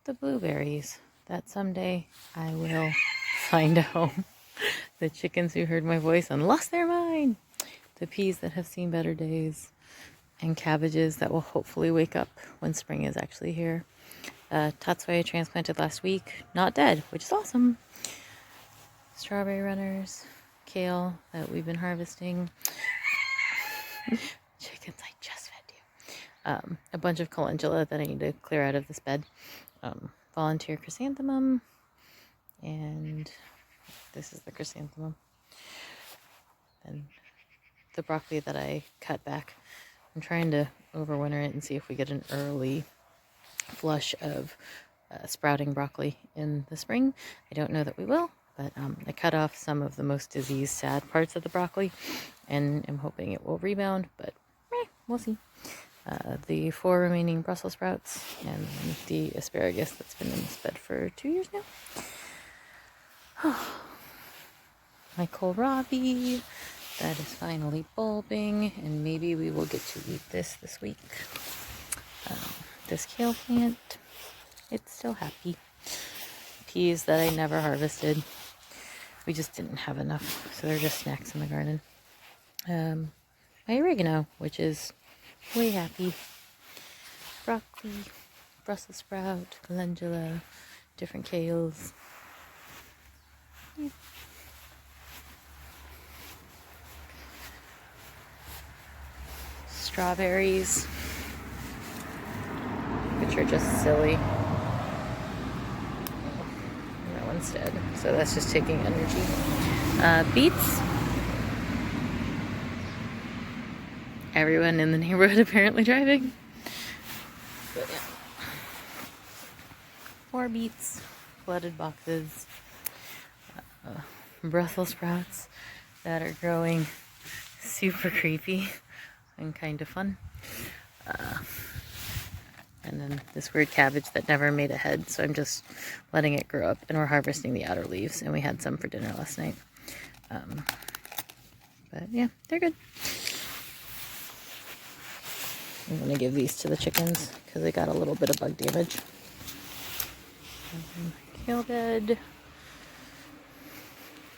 the blueberries that someday I will find a home. The chickens who heard my voice and lost their mind. The peas that have seen better days. And cabbages that will hopefully wake up when spring is actually here. Tatsui I transplanted last week, not dead, which is awesome. Strawberry runners, kale that we've been harvesting. Chickens, I just fed you. A bunch of calendula that I need to clear out of this bed. Volunteer chrysanthemum. And this is the chrysanthemum. And the broccoli that I cut back. I'm trying to overwinter it and see if we get an early flush of sprouting broccoli in the spring. I don't know that we will, but I cut off some of the most disease sad parts of the broccoli and I'm hoping it will rebound, but we'll see. The 4 remaining Brussels sprouts and the asparagus that's been in this bed for 2 years now. My kohlrabi that is finally bulbing, and maybe we will get to eat this week. This kale plant, it's still happy. Peas that I never harvested. We just didn't have enough, so they're just snacks in the garden. My oregano, which is way happy. Broccoli, Brussels sprout, calendula, different kales. Yeah. Strawberries, which are just silly. That one's dead, so that's just taking energy. Beets. Everyone in the neighborhood apparently driving. But yeah. 4 beets, flooded boxes, Brussels sprouts that are growing super creepy and kind of fun. And then this weird cabbage that never made a head, so I'm just letting it grow up, and we're harvesting the outer leaves, and we had some for dinner last night. But yeah, they're good. I'm going to give these to the chickens because they got a little bit of bug damage. Kale bed,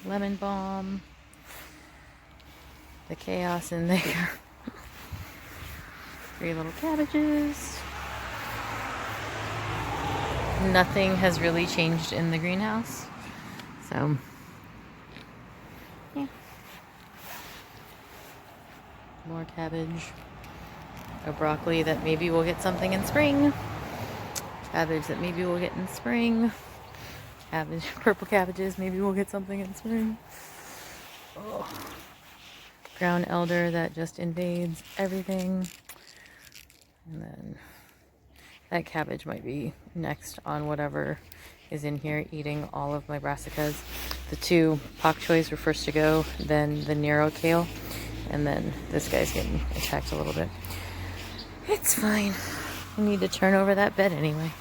lemon balm, the chaos in there. 3 little cabbages. Nothing has really changed in the greenhouse, so yeah. More cabbage. A broccoli that maybe we'll get something in spring. Cabbage that maybe we'll get in spring. Cabbage, purple cabbages, maybe we'll get something in spring. Oh. Brown elder that just invades everything. And then that cabbage might be next on whatever is in here, eating all of my brassicas. The 2 pak choys were first to go, then the narrow kale, and then this guy's getting attacked a little bit. It's fine. I need to turn over that bed anyway.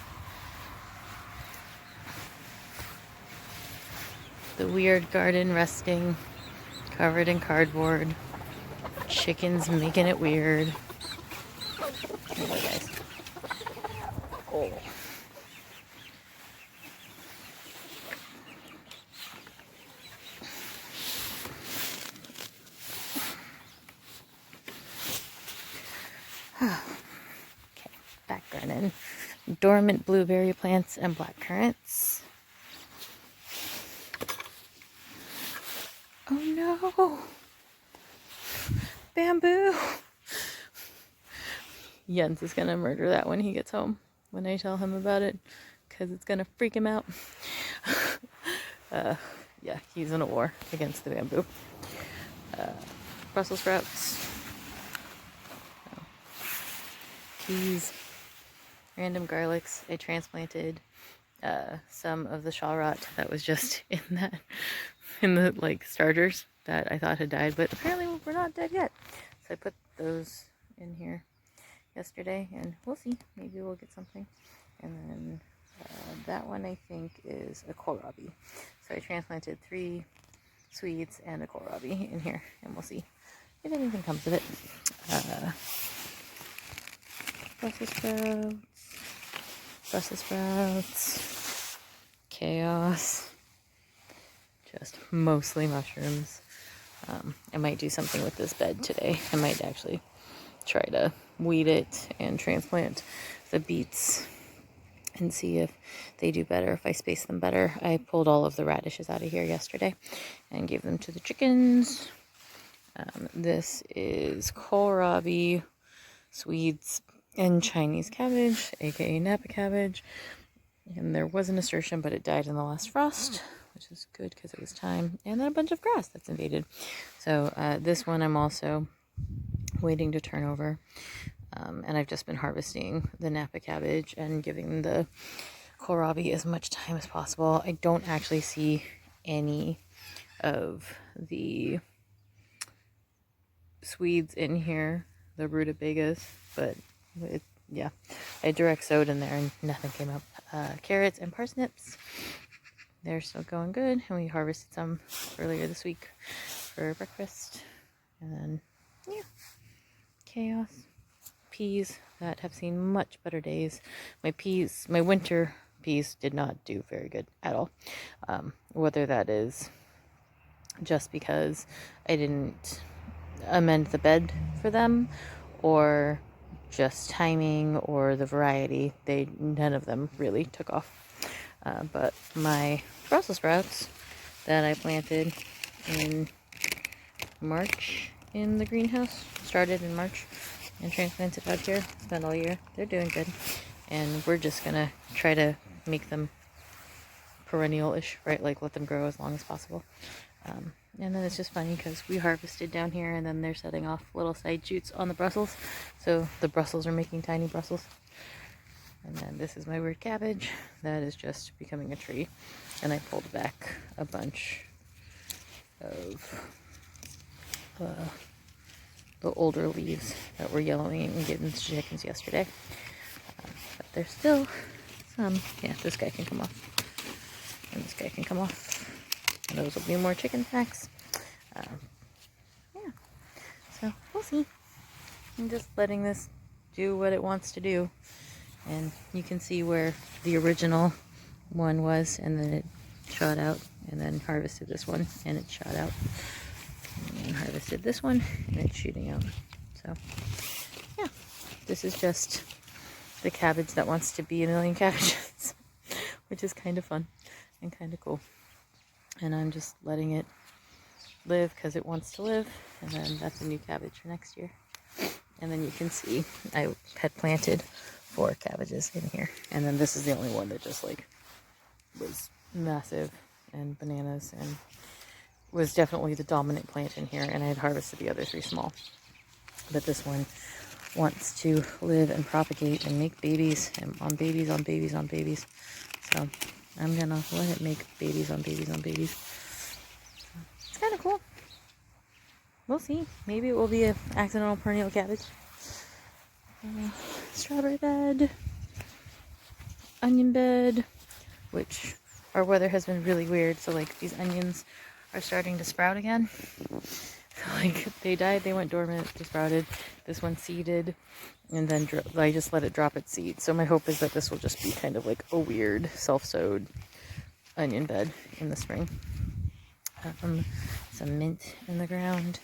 The weird garden resting, covered in cardboard. Chickens making it weird. Here, guys. Oh. Okay, back garden. Dormant blueberry plants and black currants. Oh no! Bamboo! Jens is gonna murder that when he gets home, when I tell him about it, because it's gonna freak him out. Yeah, he's in a war against the bamboo. Brussels sprouts. Peas. Random garlics. I transplanted some of the shallrot that was just in the like starters that I thought had died, but apparently we're not dead yet. So I put those in here yesterday, and we'll see. Maybe we'll get something. And then that one I think is a kohlrabi. So I transplanted 3 Swedes and a kohlrabi in here, and we'll see if anything comes of it. Brussels sprouts. Brussels sprouts, chaos, just mostly mushrooms. I might do something with this bed today. I might actually try to weed it and transplant the beets and see if they do better, if I space them better. I pulled all of the radishes out of here yesterday and gave them to the chickens. This is kohlrabi, Swedes, and Chinese cabbage, aka Napa cabbage. And there was a nasturtium, but it died in the last frost, which is good because it was time. And then a bunch of grass that's invaded. So this one I'm also waiting to turn over. And I've just been harvesting the Napa cabbage and giving the kohlrabi as much time as possible. I don't actually see any of the Swedes in here, the rutabagas, but yeah, I direct sowed in there and nothing came up. Carrots and parsnips, they're still going good, and we harvested some earlier this week for breakfast. And then, yeah, chaos. Peas that have seen much better days. My winter peas did not do very good at all. Whether that is just because I didn't amend the bed for them, or just timing, or the variety, none of them really took off. But my Brussels sprouts that I planted in March in the greenhouse, started in March and transplanted out here, spent all year, they're doing good. And we're just gonna try to make them perennial-ish, right? Like let them grow as long as possible. And then it's just funny because we harvested down here and then they're setting off little side shoots on the Brussels. So the Brussels are making tiny Brussels. And then this is my weird cabbage that is just becoming a tree. And I pulled back a bunch of the older leaves that were yellowing and given to chickens yesterday. But there's still some. Yeah, this guy can come off. And this guy can come off. And those will be more chicken snacks. Yeah. So we'll see. I'm just letting this do what it wants to do. And you can see where the original one was, and then it shot out, and then harvested this one, and it shot out. And harvested this one, and it's shooting out. So, yeah. This is just the cabbage that wants to be a million cabbages, which is kind of fun and kind of cool. And I'm just letting it live because it wants to live. And then that's a new cabbage for next year. And then you can see I had planted 4 cabbages in here. And then this is the only one that just like was massive and bananas and was definitely the dominant plant in here. And I had harvested the other 3 small. But this one wants to live and propagate and make babies and on babies on babies on babies. So I'm gonna let it make babies on babies on babies. So it's kind of cool. We'll see. Maybe it will be an accidental perennial cabbage. Strawberry bed, onion bed, which our weather has been really weird. So like these onions are starting to sprout again. Like they died, they went dormant, they sprouted. This one seeded, and then I just let it drop its seed. So my hope is that this will just be kind of like a weird self-sowed onion bed in the spring. Some mint in the ground,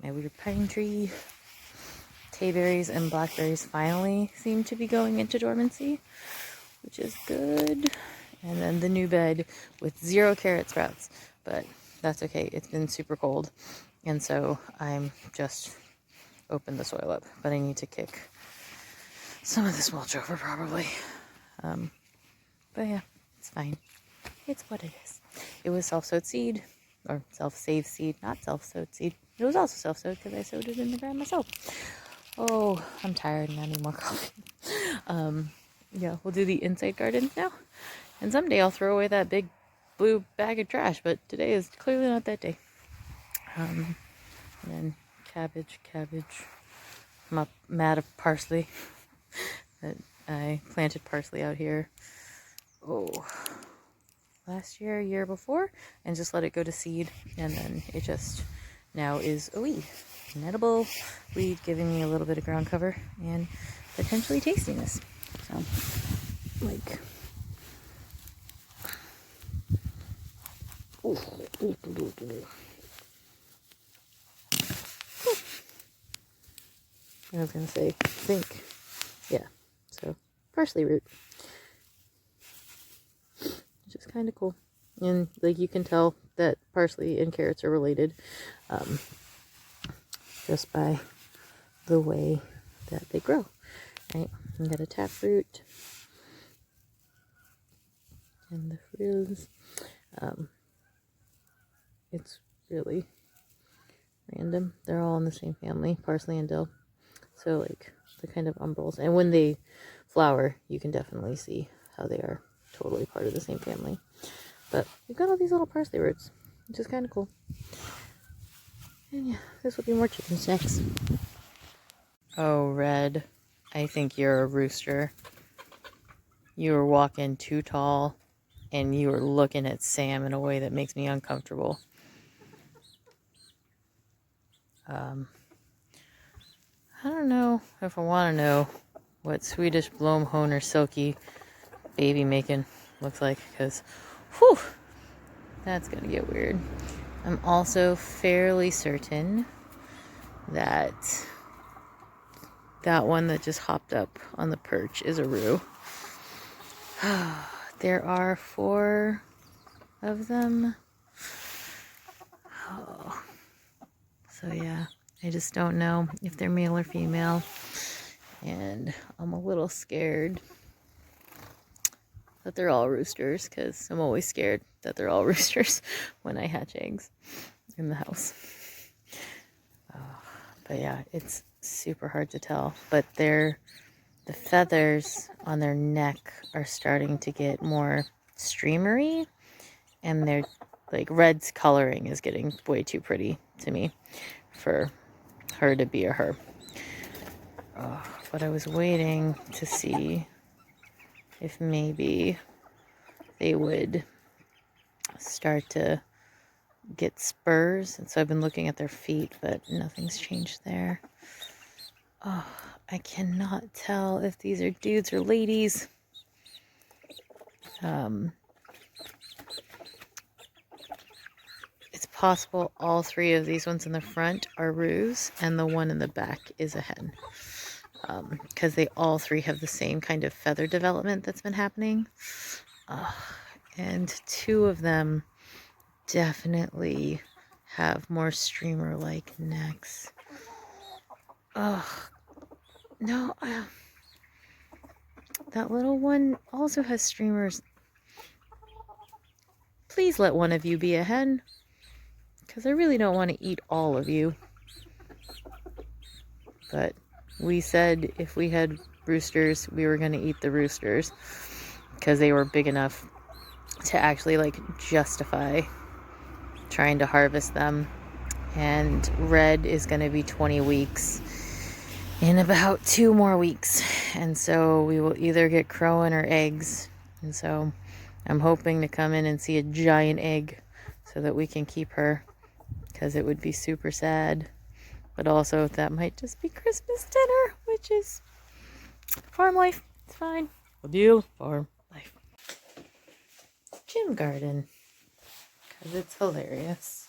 my weird pine tree. Tayberries and blackberries finally seem to be going into dormancy, which is good. And then the new bed with 0 carrot sprouts, but that's okay. It's been super cold. And so I'm just opened the soil up, but I need to kick some of this mulch over probably. But yeah, it's fine. It's what it is. It was self-sowed seed, or self-saved seed, not self-sowed seed. It was also self-sowed because I sowed it in the ground myself. Oh, I'm tired and I need more coffee. Yeah, we'll do the inside garden now. And someday I'll throw away that big blue bag of trash, but today is clearly not that day. And then cabbage. I'm mad of parsley. I planted parsley out here, last year before, and just let it go to seed, and then it just now is a weed. An edible weed, giving me a little bit of ground cover and potentially tastiness. So like, I was gonna say, I think, yeah, so parsley root, which is kind of cool. And like you can tell that parsley and carrots are related just by the way that they grow, right? You got a taproot and the frills. It's really random. They're all in the same family, parsley and dill. So like the kind of umbels. And when they flower, you can definitely see how they are totally part of the same family. But we've got all these little parsley roots, which is kind of cool. And yeah, this will be more chicken snacks. Oh, Red, I think you're a rooster. You were walking too tall, and you were looking at Sam in a way that makes me uncomfortable. I don't know if I want to know what Swedish Blomhorn or Silky baby making looks like, because, whew, that's going to get weird. I'm also fairly certain that that one that just hopped up on the perch is a roux. There are 4 of them. Oh. So yeah, I just don't know if they're male or female. And I'm a little scared that they're all roosters, because I'm always scared that they're all roosters when I hatch eggs in the house. But yeah, it's super hard to tell. But the feathers on their neck are starting to get more streamery, and they're like, Red's coloring is getting way too pretty to me for her to be a her. But I was waiting to see if maybe they would start to get spurs, and so I've been looking at their feet, but nothing's changed there. Oh, I cannot tell if these are dudes or ladies. It's possible all 3 of these ones in the front are roux, and the one in the back is a hen. Because they all 3 have the same kind of feather development that's been happening. And 2 of them definitely have more streamer-like necks. Oh, no. That little one also has streamers. Please let one of you be a hen, because I really don't want to eat all of you. But we said if we had roosters, we were going to eat the roosters, because they were big enough to actually like justify trying to harvest them. And Red is going to be 20 weeks in about 2 more weeks, and so we will either get crowing or eggs. And so I'm hoping to come in and see a giant egg so that we can keep her, because it would be super sad. But also that might just be Christmas dinner, which is farm life. It's fine. We'll deal with farm life. Gym garden, because it's hilarious.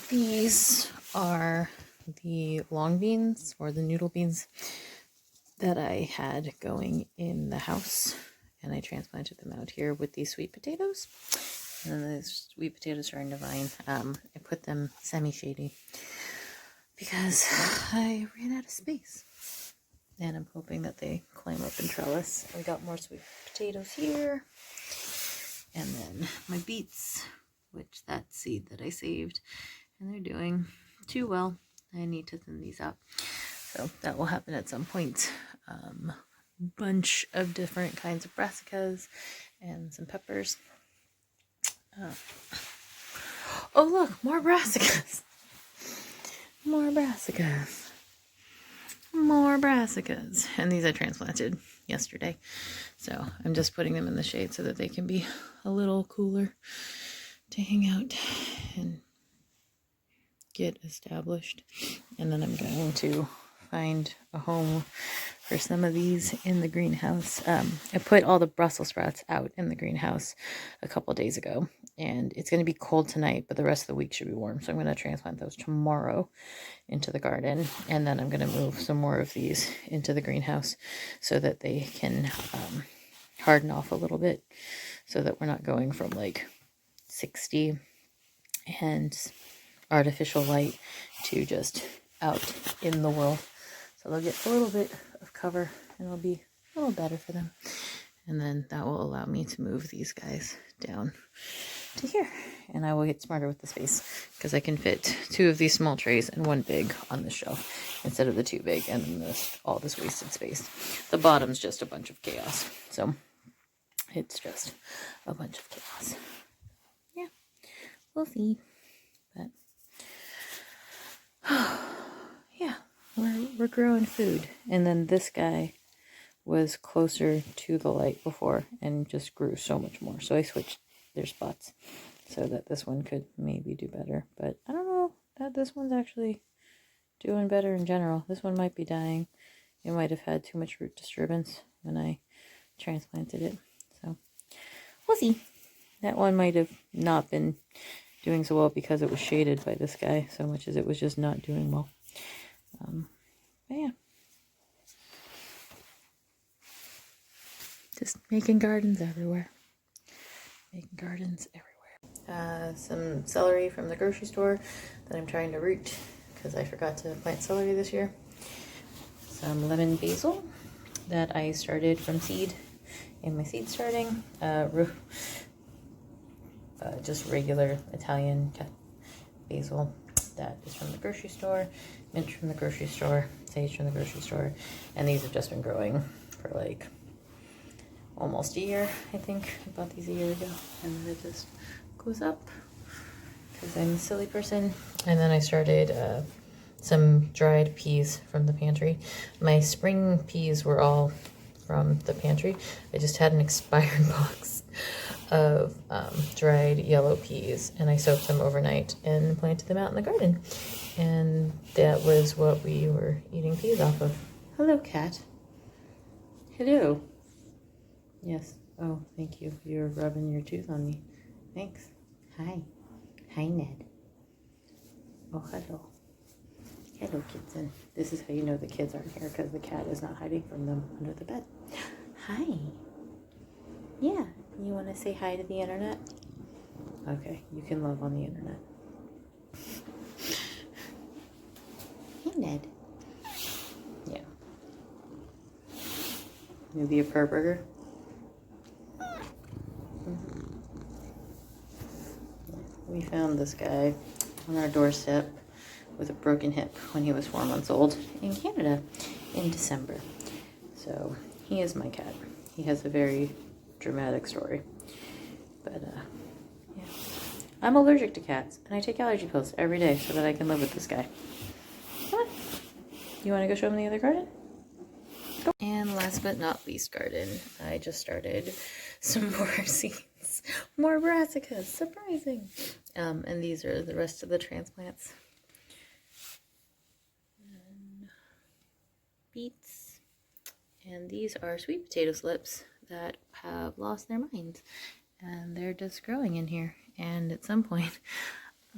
These are the long beans, or the noodle beans, that I had going in the house, and I transplanted them out here with these sweet potatoes. And then the sweet potatoes are in the vine. I put them semi-shady because I ran out of space, and I'm hoping that they climb up and trellis. I got more sweet potatoes here, and then my beets, which that seed that I saved, and they're doing too well. I need to thin these out, so that will happen at some point. Bunch of different kinds of brassicas and some peppers. Oh look, more brassicas. More brassicas. More brassicas. And these I transplanted yesterday, so I'm just putting them in the shade so that they can be a little cooler to hang out and get established. And then I'm going to find a home for some of these in the greenhouse. I put all the Brussels sprouts out in the greenhouse a couple days ago, and it's going to be cold tonight, but the rest of the week should be warm. So I'm going to transplant those tomorrow into the garden, and then I'm going to move some more of these into the greenhouse so that they can harden off a little bit, so that we're not going from like 60 and artificial light to just out in the world. So they'll get a little bit of cover and it'll be a little better for them. And then that will allow me to move these guys down to here. And I will get smarter with the space because I can fit 2 of these small trays and 1 big on this shelf instead of the 2 big and then all this wasted space. The bottom's just a bunch of chaos. So it's just a bunch of chaos. Yeah, we'll see. But yeah, we're growing food. And then this guy was closer to the light before and just grew so much more. So I switched their spots so that this one could maybe do better. But I don't know that this one's actually doing better in general. This one might be dying. It might have had too much root disturbance when I transplanted it. So we'll see. That one might have not been doing so well because it was shaded by this guy so much as it was just not doing well. But yeah. Just making gardens everywhere. Making gardens everywhere. Some celery from the grocery store that I'm trying to root because I forgot to plant celery this year. Some lemon basil that I started from seed in my seed starting. Just regular Italian basil that is from the grocery store. Mint from the grocery store. Sage from the grocery store. And these have just been growing for like almost a year, I think. I bought these a year ago, and then it just goes up because I'm a silly person. And then I started some dried peas from the pantry. My spring peas were all from the pantry. I just had an expired box of dried yellow peas, and I soaked them overnight and planted them out in the garden. And that was what we were eating peas off of. Hello, cat. Hello. Yes. Oh, thank you. You're rubbing your tooth on me. Thanks. Hi. Hi, Ned. Oh, hello. Hello, kitten. This is how you know the kids aren't here, because the cat is not hiding from them under the bed. Hi. Yeah. You want to say hi to the internet? Okay. You can love on the internet. Hey, Ned. Yeah. Maybe a purr burger? We found this guy on our doorstep with a broken hip when he was 4 months old in Canada in December. So he is my cat. He has a very dramatic story. But yeah. I'm allergic to cats, and I take allergy pills every day so that I can live with this guy. Come on. You want to go show him the other garden? Go. And last but not least garden, I just started some more seeds. More brassicas, surprising. And these are the rest of the transplants. And beets. And these are sweet potato slips that have lost their minds. And they're just growing in here. And at some point,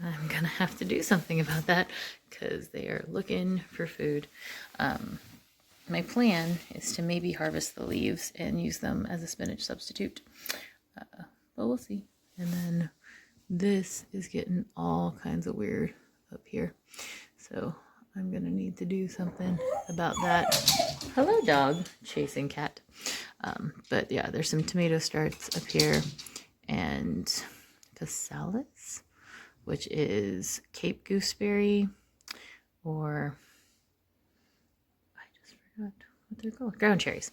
I'm going to have to do something about that because they are looking for food. My plan is to maybe harvest the leaves and use them as a spinach substitute. But we'll see. And then this is getting all kinds of weird up here. So I'm going to need to do something about that. Hello, dog. Chasing cat. But yeah, there's some tomato starts up here. And physalis, which is Cape gooseberry, or I just forgot what they're called. Ground cherries.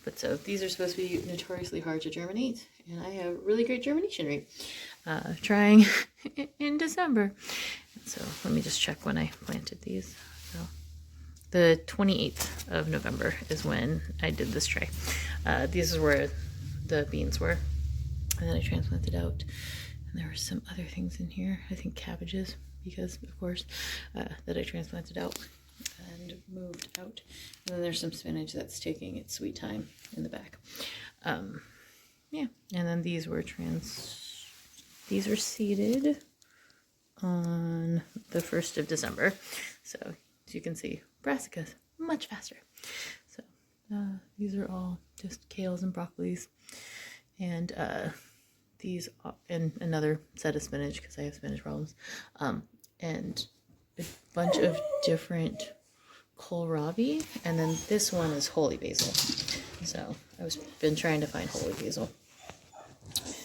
But so these are supposed to be notoriously hard to germinate, and I have really great germination rate. Trying in December. So let me just check when I planted these. So the 28th of November is when I did this tray. This is where the beans were. And then I transplanted out. And there were some other things in here. I think cabbages, because of course, that I transplanted out. and moved out. And then there's some spinach that's taking its sweet time in the back. Yeah, and then these were seeded on the 1st of December. So as you can see, brassicas, much faster. So these are all just kales and broccolis. And these, and another set of spinach because I have spinach problems. And a bunch of different kohlrabi. And then this one is holy basil. So I've been trying to find holy basil.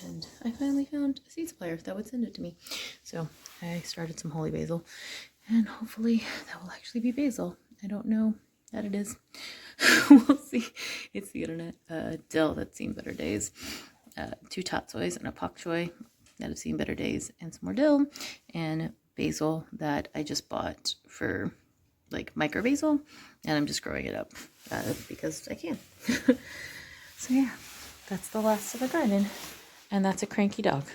And I finally found a seed supplier that would send it to me. So I started some holy basil, and hopefully that will actually be basil. I don't know that it is. We'll see. It's the internet. Dill that's seen better days. 2 tatsois and a pak choi that have seen better days, and some more dill, and basil that I just bought for like micro basil, and I'm just growing it up because I can. So yeah, that's the last of the garden. And that's a cranky dog.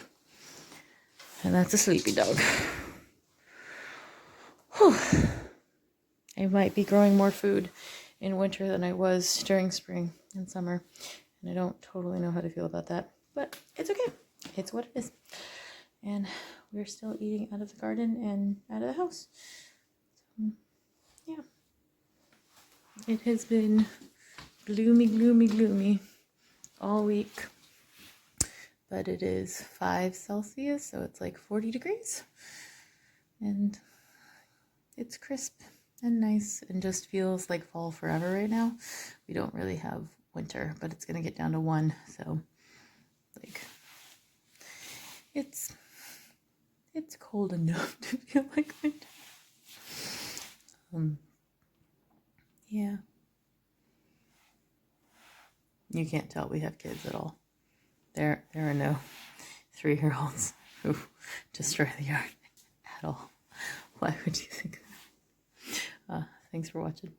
And that's a sleepy dog. Whew. I might be growing more food in winter than I was during spring and summer. And I don't totally know how to feel about that. But it's okay. It's what it is. And we're still eating out of the garden and out of the house. So, yeah. It has been gloomy, gloomy, gloomy all week. But it is 5 Celsius, so it's like 40 degrees. And it's crisp and nice and just feels like fall forever right now. We don't really have winter, but it's going to get down to 1, so like it's cold enough to feel like winter. Yeah. You can't tell we have kids at all. There are no 3-year-olds who destroy the yard at all. Why would you think that? Thanks for watching.